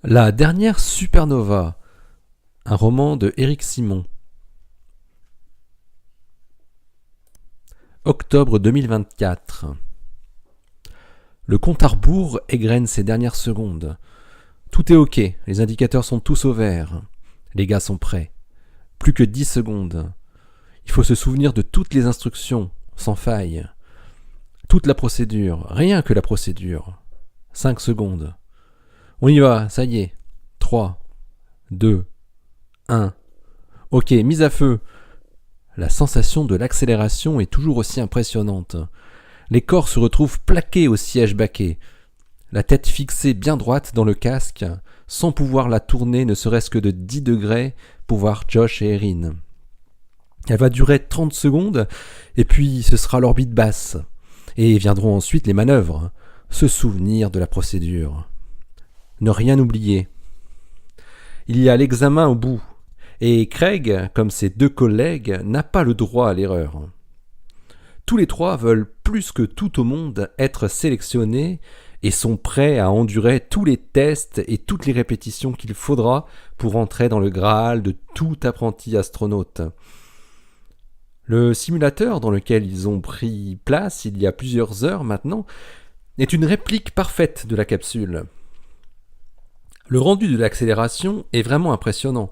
La dernière supernova, un roman de Éric Simon. Octobre 2024. Le compte à rebours égrène ses dernières secondes. Tout est ok, les indicateurs sont tous au vert. Les gars sont prêts. Plus que 10 secondes. Il faut se souvenir de toutes les instructions, sans faille. Toute la procédure, rien que la procédure. 5 secondes. On y va, ça y est. 3, 2, 1. Ok, mise à feu. La sensation de l'accélération est toujours aussi impressionnante. Les corps se retrouvent plaqués au siège baquet. La tête fixée bien droite dans le casque, sans pouvoir la tourner ne serait-ce que de 10 degrés pour voir Josh et Erin. Elle va durer 30 secondes, et puis ce sera l'orbite basse. Et viendront ensuite les manœuvres, se souvenir de la procédure. Ne rien oublier. Il y a l'examen au bout, et Craig, comme ses deux collègues, n'a pas le droit à l'erreur. Tous les trois veulent plus que tout au monde être sélectionnés et sont prêts à endurer tous les tests et toutes les répétitions qu'il faudra pour entrer dans le Graal de tout apprenti astronaute. Le simulateur dans lequel ils ont pris place il y a plusieurs heures maintenant est une réplique parfaite de la capsule. Le rendu de l'accélération est vraiment impressionnant,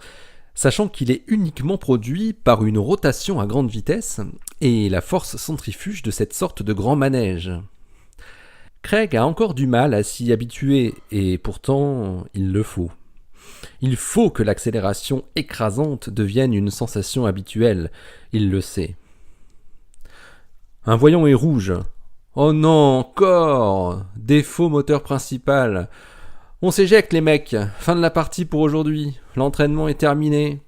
sachant qu'il est uniquement produit par une rotation à grande vitesse et la force centrifuge de cette sorte de grand manège. Craig a encore du mal à s'y habituer, et pourtant il le faut. Il faut que l'accélération écrasante devienne une sensation habituelle, il le sait. Un voyant est rouge. Oh non, encore! Défaut moteur principal. On s'éjecte les mecs, fin de la partie pour aujourd'hui, l'entraînement est terminé.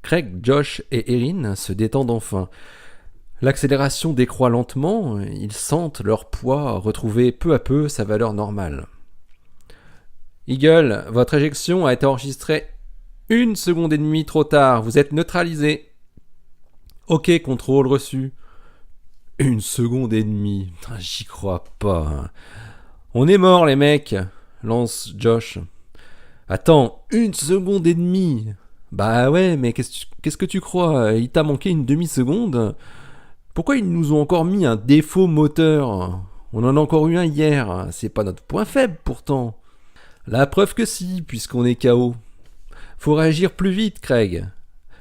Craig, Josh et Erin se détendent enfin. L'accélération décroît lentement, ils sentent leur poids retrouver peu à peu sa valeur normale. Eagle, votre éjection a été enregistrée 1 seconde et demie trop tard, vous êtes neutralisé. Ok, contrôle reçu. 1 seconde et demie, j'y crois pas. On est mort les mecs, lance Josh. Attends, 1 seconde et demie. Bah ouais, mais qu'est-ce que tu crois? Il t'a manqué une demi-seconde? Pourquoi ils nous ont encore mis un défaut moteur? On en a encore eu un hier, c'est pas notre point faible pourtant. La preuve que si, puisqu'on est KO. Faut réagir plus vite, Craig.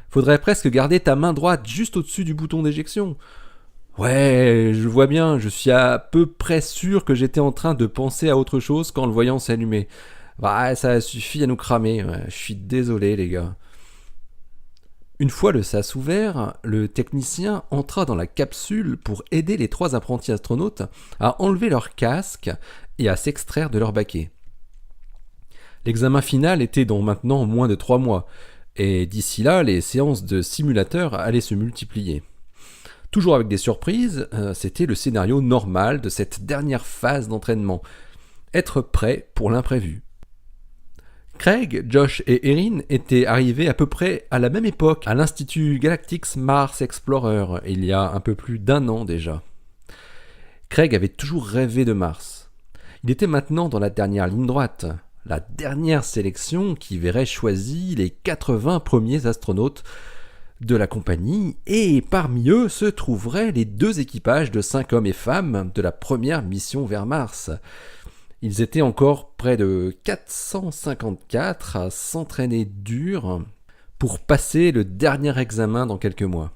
Faudrait presque garder ta main droite juste au-dessus du bouton d'éjection. Ouais, je vois bien, je suis à peu près sûr que j'étais en train de penser à autre chose quand le voyant s'allumait. Bah, ça suffit à nous cramer, ouais, je suis désolé les gars. Une fois le sas ouvert, le technicien entra dans la capsule pour aider les 3 apprentis astronautes à enlever leur casque et à s'extraire de leur baquet. L'examen final était dans maintenant moins de 3 mois, et d'ici là, les séances de simulateur allaient se multiplier. Toujours avec des surprises, c'était le scénario normal de cette dernière phase d'entraînement. Être prêt pour l'imprévu. Craig, Josh et Erin étaient arrivés à peu près à la même époque à l'Institut Galactics Mars Explorer, il y a un peu plus d'1 an déjà. Craig avait toujours rêvé de Mars. Il était maintenant dans la dernière ligne droite, la dernière sélection qui verrait choisi les 80 premiers astronautes de la compagnie, et parmi eux se trouveraient les 2 équipages de 5 hommes et femmes de la première mission vers Mars. Ils étaient encore près de 454 à s'entraîner dur pour passer le dernier examen dans quelques mois.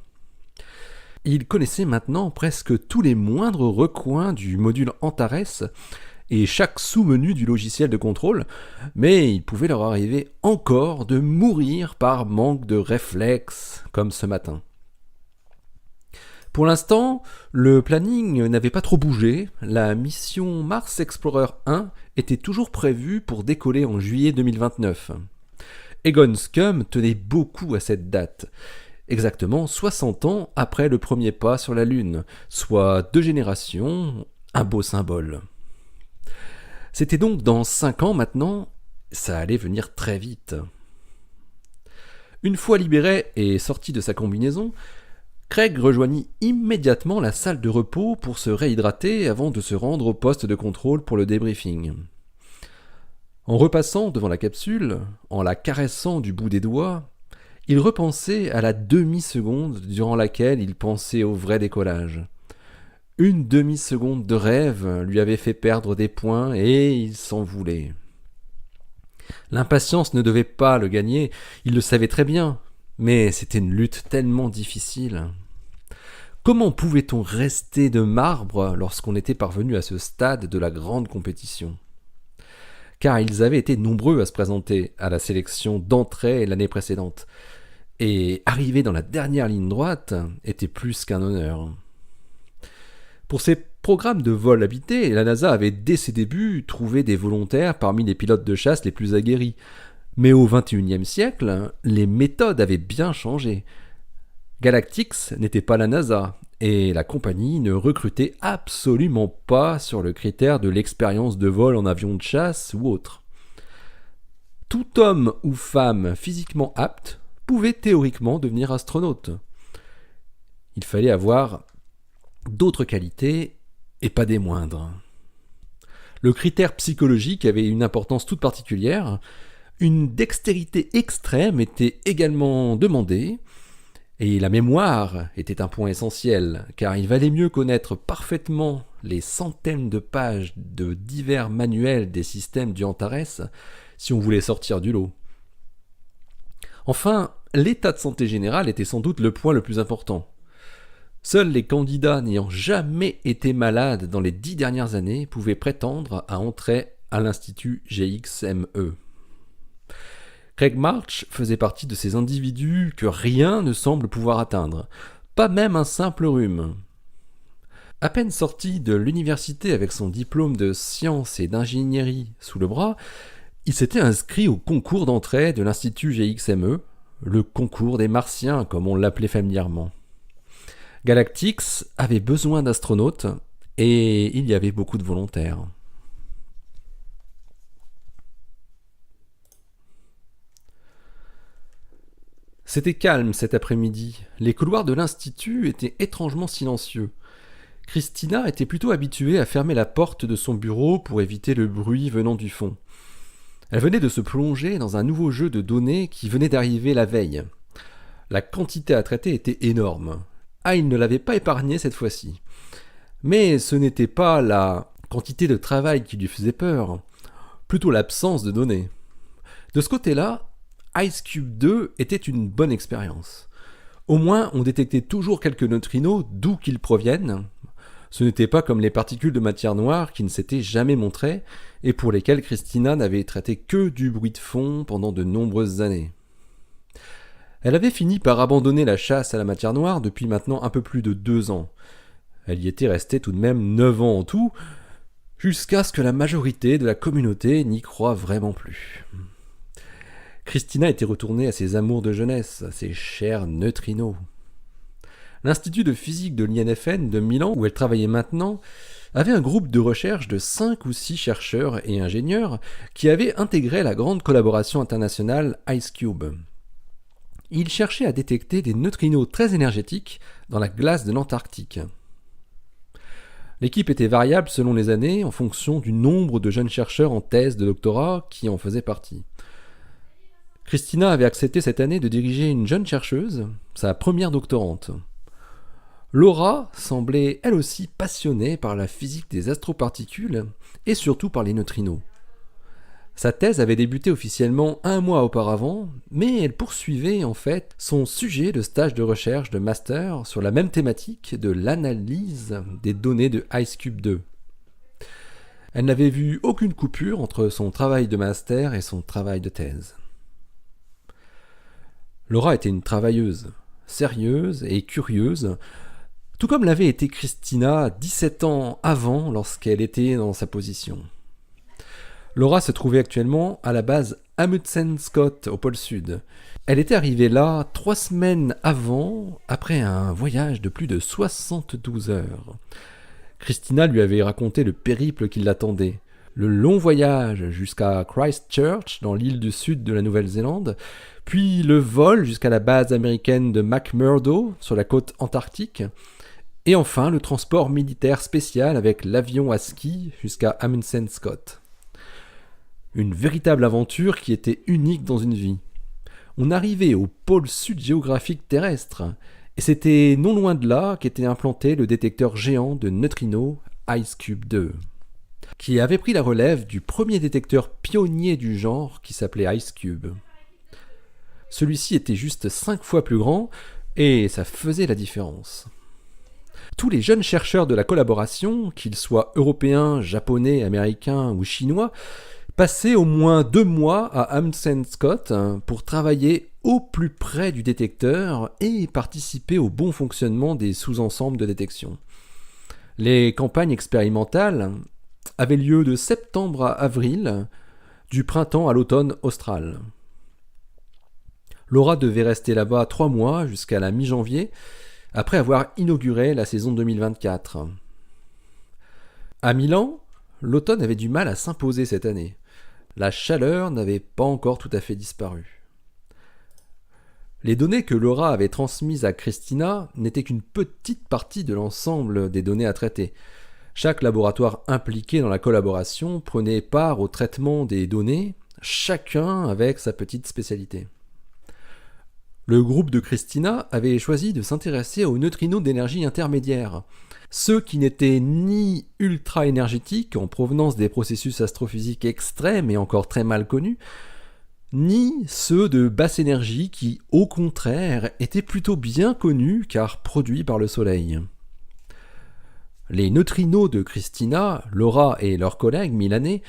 Ils connaissaient maintenant presque tous les moindres recoins du module Antares et chaque sous-menu du logiciel de contrôle, mais il pouvait leur arriver encore de mourir par manque de réflexes, comme ce matin. Pour l'instant, le planning n'avait pas trop bougé, la mission Mars Explorer 1 était toujours prévue pour décoller en juillet 2029. Egon Scumm tenait beaucoup à cette date, exactement 60 ans après le premier pas sur la Lune, soit 2 générations, un beau symbole. C'était donc dans 5 ans maintenant, ça allait venir très vite. Une fois libéré et sorti de sa combinaison, Craig rejoignit immédiatement la salle de repos pour se réhydrater avant de se rendre au poste de contrôle pour le débriefing. En repassant devant la capsule, en la caressant du bout des doigts, il repensait à la demi-seconde durant laquelle il pensait au vrai décollage. Une demi-seconde de rêve lui avait fait perdre des points et il s'en voulait. L'impatience ne devait pas le gagner, il le savait très bien, mais c'était une lutte tellement difficile. Comment pouvait-on rester de marbre lorsqu'on était parvenu à ce stade de la grande compétition ? Car ils avaient été nombreux à se présenter à la sélection d'entrée l'année précédente, et arriver dans la dernière ligne droite était plus qu'un honneur. Pour ces programmes de vol habité, la NASA avait dès ses débuts trouvé des volontaires parmi les pilotes de chasse les plus aguerris. Mais au XXIe siècle, les méthodes avaient bien changé. Galactix n'était pas la NASA, et la compagnie ne recrutait absolument pas sur le critère de l'expérience de vol en avion de chasse ou autre. Tout homme ou femme physiquement apte pouvait théoriquement devenir astronaute. Il fallait avoir d'autres qualités et pas des moindres. Le critère psychologique avait une importance toute particulière. Une dextérité extrême était également demandée, et la mémoire était un point essentiel, car il valait mieux connaître parfaitement les centaines de pages de divers manuels des systèmes du Antares si on voulait sortir du lot. Enfin, l'état de santé général était sans doute le point le plus important. Seuls les candidats n'ayant jamais été malades dans les 10 dernières années pouvaient prétendre à entrer à l'Institut GXME. Craig March faisait partie de ces individus que rien ne semble pouvoir atteindre, pas même un simple rhume. À peine sorti de l'université avec son diplôme de sciences et d'ingénierie sous le bras, il s'était inscrit au concours d'entrée de l'Institut GXME, le concours des Martiens comme on l'appelait familièrement. Galactix avait besoin d'astronautes et il y avait beaucoup de volontaires. C'était calme cet après-midi. Les couloirs de l'Institut étaient étrangement silencieux. Christina était plutôt habituée à fermer la porte de son bureau pour éviter le bruit venant du fond. Elle venait de se plonger dans un nouveau jeu de données qui venait d'arriver la veille. La quantité à traiter était énorme. Il ne l'avait pas épargné cette fois-ci. Mais ce n'était pas la quantité de travail qui lui faisait peur, plutôt l'absence de données. De ce côté-là, IceCube 2 était une bonne expérience. Au moins, on détectait toujours quelques neutrinos d'où qu'ils proviennent. Ce n'était pas comme les particules de matière noire qui ne s'étaient jamais montrées et pour lesquelles Christina n'avait traité que du bruit de fond pendant de nombreuses années. Elle avait fini par abandonner la chasse à la matière noire depuis maintenant un peu plus de 2 ans. Elle y était restée tout de même 9 ans en tout, jusqu'à ce que la majorité de la communauté n'y croie vraiment plus. Christina était retournée à ses amours de jeunesse, à ses chers neutrinos. L'Institut de physique de l'INFN de Milan, où elle travaillait maintenant, avait un groupe de recherche de 5 ou 6 chercheurs et ingénieurs qui avaient intégré la grande collaboration internationale IceCube. Ils cherchaient à détecter des neutrinos très énergétiques dans la glace de l'Antarctique. L'équipe était variable selon les années en fonction du nombre de jeunes chercheurs en thèse de doctorat qui en faisaient partie. Christina avait accepté cette année de diriger une jeune chercheuse, sa première doctorante. Laura semblait elle aussi passionnée par la physique des astroparticules et surtout par les neutrinos. Sa thèse avait débuté officiellement 1 mois auparavant, mais elle poursuivait en fait son sujet de stage de recherche de master sur la même thématique de l'analyse des données de IceCube 2. Elle n'avait vu aucune coupure entre son travail de master et son travail de thèse. Laura était une travailleuse, sérieuse et curieuse, tout comme l'avait été Christina 17 ans avant lorsqu'elle était dans sa position. Laura se trouvait actuellement à la base Amundsen-Scott au pôle Sud. Elle était arrivée là 3 semaines avant, après un voyage de plus de 72 heures. Christina lui avait raconté le périple qui l'attendait. Le long voyage jusqu'à Christchurch, dans l'île du sud de la Nouvelle-Zélande, puis le vol jusqu'à la base américaine de McMurdo, sur la côte antarctique, et enfin le transport militaire spécial avec l'avion à ski jusqu'à Amundsen-Scott. Une véritable aventure qui était unique dans une vie. On arrivait au pôle sud géographique terrestre, et c'était non loin de là qu'était implanté le détecteur géant de neutrinos IceCube 2, qui avait pris la relève du premier détecteur pionnier du genre qui s'appelait IceCube. Celui-ci était juste 5 fois plus grand, et ça faisait la différence. Tous les jeunes chercheurs de la collaboration, qu'ils soient européens, japonais, américains ou chinois, passaient au moins 2 mois à Amundsen Scott pour travailler au plus près du détecteur et participer au bon fonctionnement des sous-ensembles de détection. Les campagnes expérimentales avaient lieu de septembre à avril, du printemps à l'automne austral. Laura devait rester là-bas 3 mois jusqu'à la mi-janvier, après avoir inauguré la saison 2024. À Milan, l'automne avait du mal à s'imposer cette année. La chaleur n'avait pas encore tout à fait disparu. Les données que Laura avait transmises à Christina n'étaient qu'une petite partie de l'ensemble des données à traiter. Chaque laboratoire impliqué dans la collaboration prenait part au traitement des données, chacun avec sa petite spécialité. Le groupe de Christina avait choisi de s'intéresser aux neutrinos d'énergie intermédiaire, ceux qui n'étaient ni ultra-énergétiques en provenance des processus astrophysiques extrêmes et encore très mal connus, ni ceux de basse énergie qui, au contraire, étaient plutôt bien connus car produits par le Soleil. Les neutrinos de Christina, Laura et leurs collègues milanais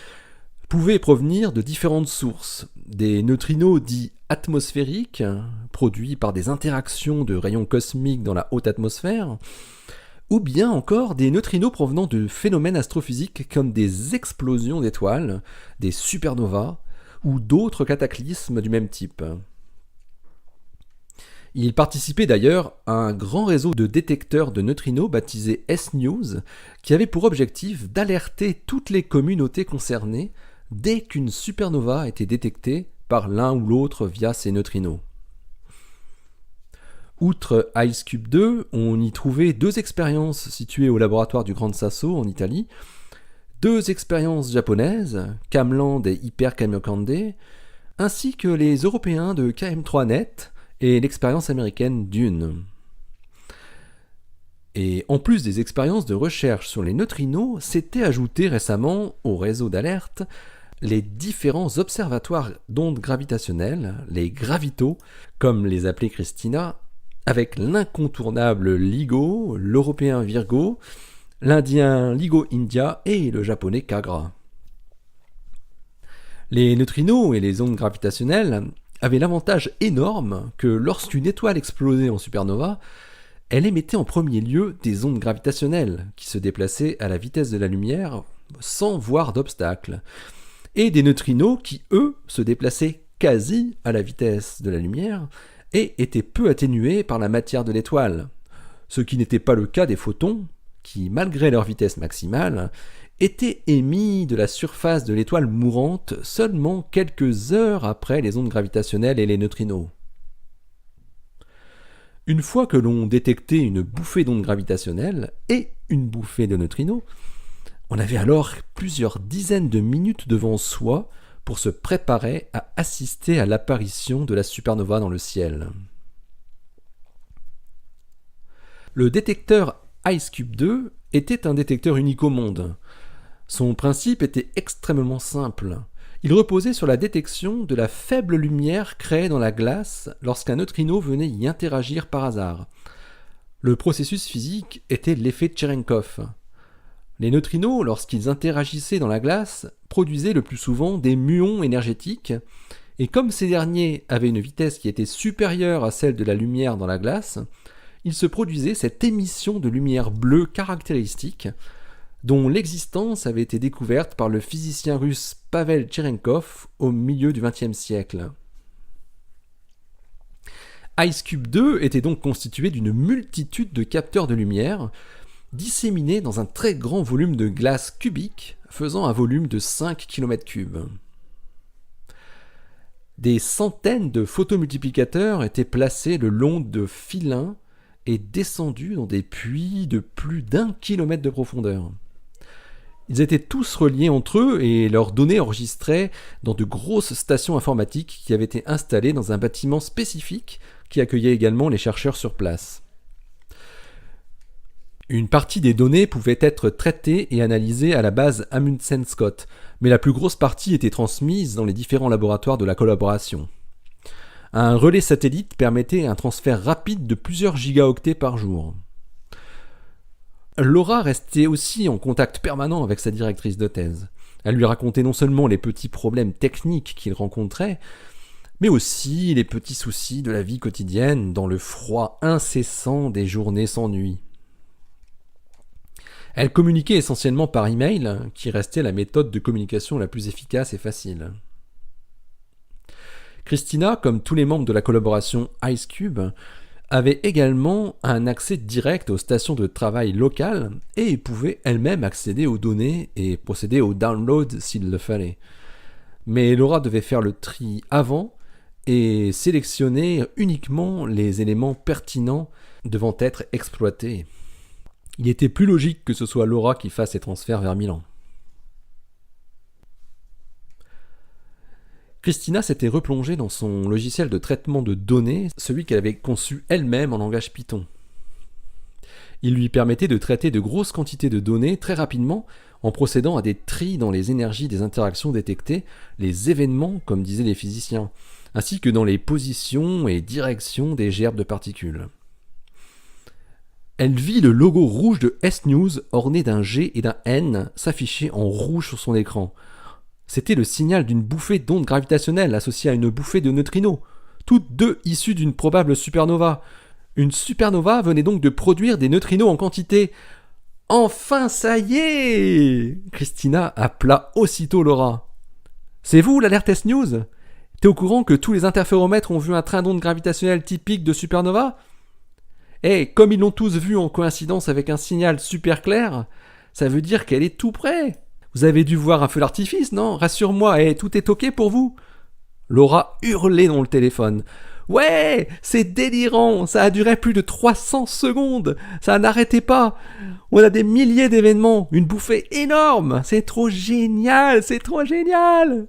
pouvaient provenir de différentes sources. Des neutrinos dits atmosphériques, produits par des interactions de rayons cosmiques dans la haute atmosphère, ou bien encore des neutrinos provenant de phénomènes astrophysiques comme des explosions d'étoiles, des supernovas, ou d'autres cataclysmes du même type. Il participait d'ailleurs à un grand réseau de détecteurs de neutrinos baptisé S-News, qui avait pour objectif d'alerter toutes les communautés concernées dès qu'une supernova était détectée par l'un ou l'autre via ces neutrinos. Outre IceCube 2, on y trouvait 2 expériences situées au laboratoire du Gran Sasso en Italie, 2 expériences japonaises, Camland et Hyper Kamiokande, ainsi que les Européens de KM3Net et l'expérience américaine Dune. Et en plus des expériences de recherche sur les neutrinos, s'étaient ajoutés récemment au réseau d'alerte les différents observatoires d'ondes gravitationnelles, les gravitos, comme les appelait Christina, avec l'incontournable LIGO, l'européen Virgo, l'indien LIGO India et le japonais Kagra. Les neutrinos et les ondes gravitationnelles avaient l'avantage énorme que lorsqu'une étoile explosait en supernova, elle émettait en premier lieu des ondes gravitationnelles qui se déplaçaient à la vitesse de la lumière sans voir d'obstacle, et des neutrinos qui, eux, se déplaçaient quasi à la vitesse de la lumière et étaient peu atténués par la matière de l'étoile, ce qui n'était pas le cas des photons, qui, malgré leur vitesse maximale, étaient émis de la surface de l'étoile mourante seulement quelques heures après les ondes gravitationnelles et les neutrinos. Une fois que l'on détectait une bouffée d'ondes gravitationnelles et une bouffée de neutrinos, on avait alors plusieurs dizaines de minutes devant soi pour se préparer à assister à l'apparition de la supernova dans le ciel. Le détecteur IceCube 2 était un détecteur unique au monde. Son principe était extrêmement simple. Il reposait sur la détection de la faible lumière créée dans la glace lorsqu'un neutrino venait y interagir par hasard. Le processus physique était l'effet Cherenkov. Les neutrinos, lorsqu'ils interagissaient dans la glace, produisaient le plus souvent des muons énergétiques, et comme ces derniers avaient une vitesse qui était supérieure à celle de la lumière dans la glace, il se produisait cette émission de lumière bleue caractéristique, dont l'existence avait été découverte par le physicien russe Pavel Cherenkov au milieu du XXe siècle. IceCube 2 était donc constitué d'une multitude de capteurs de lumière, disséminés dans un très grand volume de glace cubique, faisant un volume de 5 km3. Des centaines de photomultiplicateurs étaient placés le long de filins et descendus dans des puits de plus d'1 kilomètre de profondeur. Ils étaient tous reliés entre eux et leurs données enregistraient dans de grosses stations informatiques qui avaient été installées dans un bâtiment spécifique qui accueillait également les chercheurs sur place. Une partie des données pouvait être traitée et analysée à la base Amundsen-Scott, mais la plus grosse partie était transmise dans les différents laboratoires de la collaboration. Un relais satellite permettait un transfert rapide de plusieurs gigaoctets par jour. Laura restait aussi en contact permanent avec sa directrice de thèse. Elle lui racontait non seulement les petits problèmes techniques qu'il rencontrait, mais aussi les petits soucis de la vie quotidienne dans le froid incessant des journées sans nuit. Elle communiquait essentiellement par email, qui restait la méthode de communication la plus efficace et facile. Christina, comme tous les membres de la collaboration IceCube, avait également un accès direct aux stations de travail locales et pouvait elle-même accéder aux données et procéder au download s'il le fallait. Mais Laura devait faire le tri avant et sélectionner uniquement les éléments pertinents devant être exploités. Il était plus logique que ce soit Laura qui fasse ces transferts vers Milan. Christina s'était replongée dans son logiciel de traitement de données, celui qu'elle avait conçu elle-même en langage Python. Il lui permettait de traiter de grosses quantités de données très rapidement en procédant à des tris dans les énergies des interactions détectées, les événements, comme disaient les physiciens, ainsi que dans les positions et directions des gerbes de particules. Elle vit le logo rouge de S-News orné d'un G et d'un N s'afficher en rouge sur son écran. C'était le signal d'une bouffée d'ondes gravitationnelles associée à une bouffée de neutrinos, toutes deux issues d'une probable supernova. Une supernova venait donc de produire des neutrinos en quantité. Enfin, ça y est! Christina appela aussitôt Laura. C'est vous, l'alerte S-News? T'es au courant que tous les interféromètres ont vu un train d'ondes gravitationnelles typique de supernova? Comme ils l'ont tous vu en coïncidence avec un signal super clair, ça veut dire qu'elle est tout près. Vous avez dû voir un feu d'artifice, non? Rassure-moi, tout est ok pour vous? Laura hurlait dans le téléphone. Ouais, c'est délirant, ça a duré plus de 300 secondes, ça n'arrêtait pas. On a des milliers d'événements, une bouffée énorme, c'est trop génial, c'est trop génial.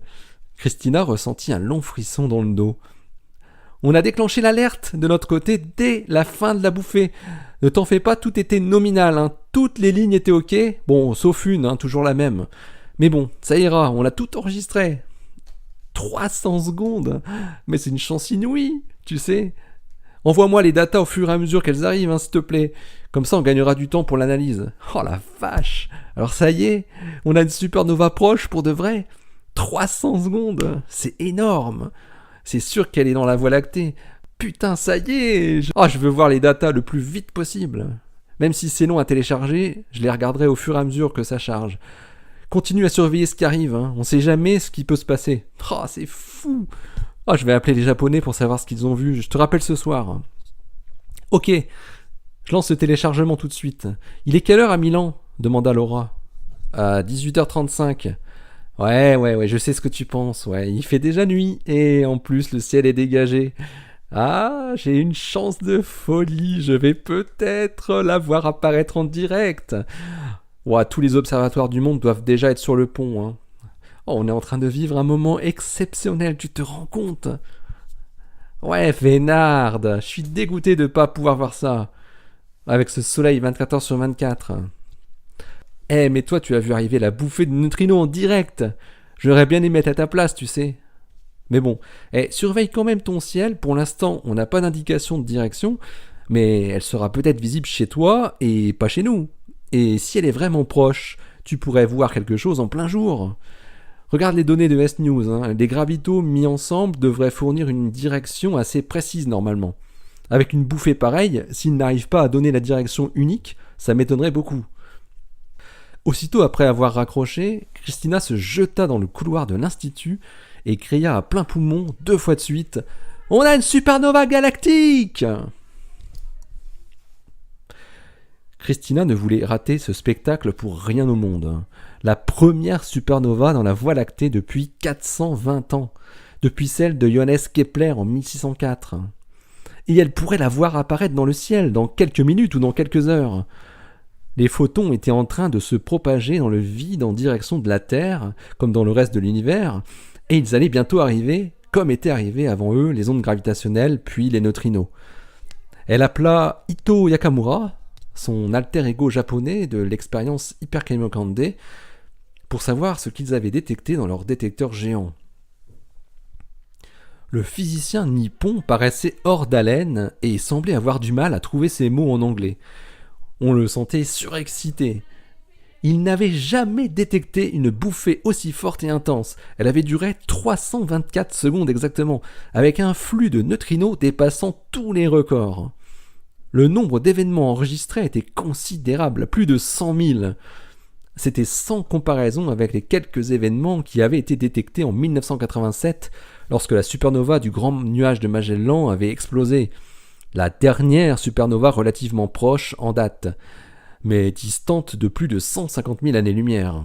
Christina ressentit un long frisson dans le dos. On a déclenché l'alerte de notre côté dès la fin de la bouffée. Ne t'en fais pas, tout était nominal, hein. Toutes les lignes étaient ok. Bon, sauf une, hein, toujours la même. Mais bon, ça ira, on l'a tout enregistré. 300 secondes. Mais c'est une chance inouïe, tu sais. Envoie-moi les datas au fur et à mesure qu'elles arrivent, hein, s'il te plaît. Comme ça, on gagnera du temps pour l'analyse. Oh la vache. Alors ça y est, on a une supernova proche pour de vrai. 300 secondes, c'est énorme. C'est sûr qu'elle est dans la Voie lactée. Putain, ça y est. Je veux voir les datas le plus vite possible. Même si c'est long à télécharger, je les regarderai au fur et à mesure que ça charge. Continue à surveiller ce qui arrive, hein. On sait jamais ce qui peut se passer. Oh, c'est fou. Je vais appeler les Japonais pour savoir ce qu'ils ont vu. Je te rappelle ce soir. Ok, je lance le téléchargement tout de suite. Il est quelle heure à Milan? Demanda Laura. À 18h35. Ouais, je sais ce que tu penses. Ouais, il fait déjà nuit. Et en plus, le ciel est dégagé. Ah, j'ai une chance de folie. Je vais peut-être la voir apparaître en direct. Tous les observatoires du monde doivent déjà être sur le pont, hein. On est en train de vivre un moment exceptionnel, tu te rends compte? Ouais, Vénarde, je suis dégoûté de pas pouvoir voir ça. Avec ce soleil 24 heures sur 24. Mais toi, tu as vu arriver la bouffée de neutrinos en direct. J'aurais bien aimé être à ta place, tu sais. Mais bon, surveille quand même ton ciel. Pour l'instant, on n'a pas d'indication de direction, mais elle sera peut-être visible chez toi et pas chez nous. Et si elle est vraiment proche, tu pourrais voir quelque chose en plein jour. Regarde les données de S-News, hein. Les gravitos mis ensemble devraient fournir une direction assez précise normalement. Avec une bouffée pareille, s'ils n'arrivent pas à donner la direction unique, ça m'étonnerait beaucoup. Aussitôt après avoir raccroché, Christina se jeta dans le couloir de l'institut et cria à plein poumon 2 fois de suite « On a une supernova galactique !» Christina ne voulait rater ce spectacle pour rien au monde. La première supernova dans la Voie lactée depuis 420 ans, depuis celle de Johannes Kepler en 1604. Et elle pourrait la voir apparaître dans le ciel dans quelques minutes ou dans quelques heures. Les photons étaient en train de se propager dans le vide en direction de la Terre, comme dans le reste de l'univers, et ils allaient bientôt arriver, comme étaient arrivés avant eux les ondes gravitationnelles puis les neutrinos. Elle appela Ito Yakamura, son alter ego japonais de l'expérience Hyper Kamiokande, pour savoir ce qu'ils avaient détecté dans leur détecteur géant. Le physicien nippon paraissait hors d'haleine et semblait avoir du mal à trouver ses mots en anglais. On le sentait surexcité. Il n'avait jamais détecté une bouffée aussi forte et intense. Elle avait duré 324 secondes exactement, avec un flux de neutrinos dépassant tous les records. Le nombre d'événements enregistrés était considérable, plus de 100 000. C'était sans comparaison avec les quelques événements qui avaient été détectés en 1987 lorsque la supernova du Grand Nuage de Magellan avait explosé, la dernière supernova relativement proche en date, mais distante de plus de 150 000 années-lumière.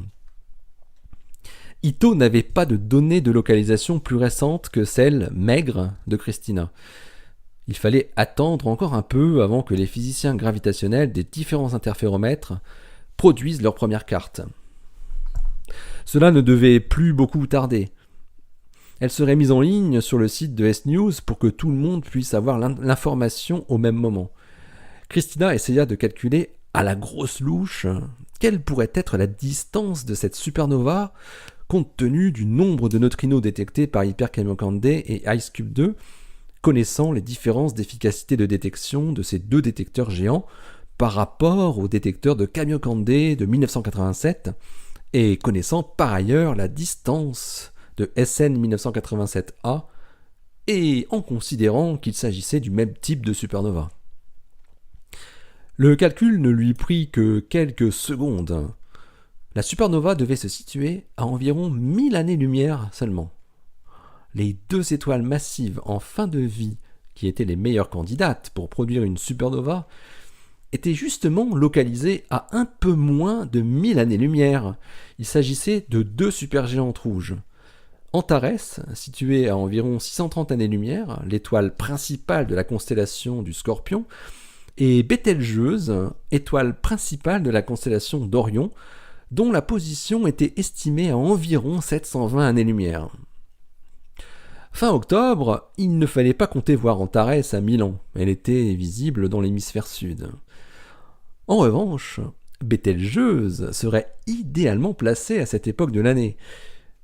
Ito n'avait pas de données de localisation plus récentes que celles maigres de Christina. Il fallait attendre encore un peu avant que les physiciens gravitationnels des différents interféromètres produisent leur première carte. Cela ne devait plus beaucoup tarder. Elle serait mise en ligne sur le site de S-News pour que tout le monde puisse avoir l'information au même moment. Christina essaya de calculer à la grosse louche quelle pourrait être la distance de cette supernova compte tenu du nombre de neutrinos détectés par Hyper Kamiokande et Ice Cube 2, connaissant les différences d'efficacité de détection de ces deux détecteurs géants par rapport au détecteur de Kamiokande de 1987 et connaissant par ailleurs la distance de SN 1987A et en considérant qu'il s'agissait du même type de supernova. Le calcul ne lui prit que quelques secondes. La supernova devait se situer à environ 1000 années-lumière seulement. Les deux étoiles massives en fin de vie, qui étaient les meilleures candidates pour produire une supernova, étaient justement localisées à un peu moins de 1000 années-lumière. Il s'agissait de deux supergéantes rouges. Antares, située à environ 630 années-lumière, l'étoile principale de la constellation du Scorpion, et Bételgeuse, étoile principale de la constellation d'Orion, dont la position était estimée à environ 720 années-lumière. Fin octobre, il ne fallait pas compter voir Antares à Milan, elle était visible dans l'hémisphère sud. En revanche, Bételgeuse serait idéalement placée à cette époque de l'année,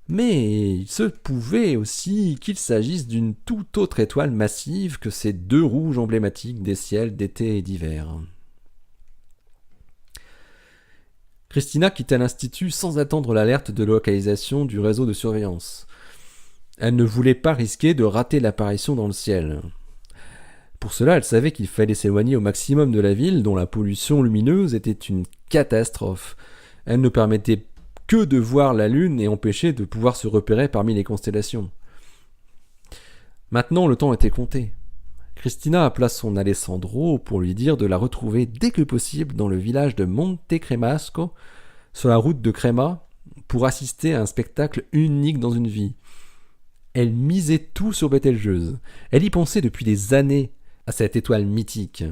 mais il se pouvait aussi qu'il s'agisse d'une toute autre étoile massive que ces deux rouges emblématiques des ciels d'été et d'hiver. Christina quitta l'Institut sans attendre l'alerte de localisation du réseau de surveillance. Elle ne voulait pas risquer de rater l'apparition dans le ciel. Pour cela, elle savait qu'il fallait s'éloigner au maximum de la ville dont la pollution lumineuse était une catastrophe. Elle ne permettait que de voir la Lune et empêchait de pouvoir se repérer parmi les constellations. Maintenant, le temps était compté. Christina appela son Alessandro pour lui dire de la retrouver dès que possible dans le village de Monte Cremasco, sur la route de Crema, pour assister à un spectacle unique dans une vie. Elle misait tout sur Bételgeuse. Elle y pensait depuis des années à cette étoile mythique.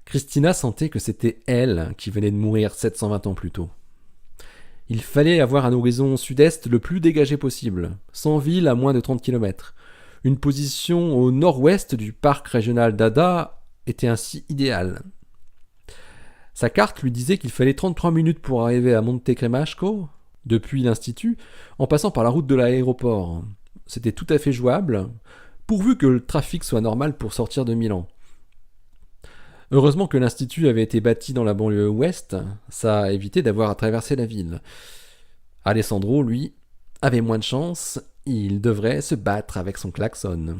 Christina sentait que c'était elle qui venait de mourir 720 ans plus tôt. Il fallait avoir un horizon sud-est le plus dégagé possible, sans ville à moins de 30 km. Une position au nord-ouest du parc régional d'Ada était ainsi idéale. Sa carte lui disait qu'il fallait 33 minutes pour arriver à Monte Cremasco, depuis l'Institut, en passant par la route de l'aéroport. C'était tout à fait jouable, pourvu que le trafic soit normal pour sortir de Milan. Heureusement que l'Institut avait été bâti dans la banlieue ouest, ça a évité d'avoir à traverser la ville. Alessandro, lui, avait moins de chance, il devrait se battre avec son klaxon.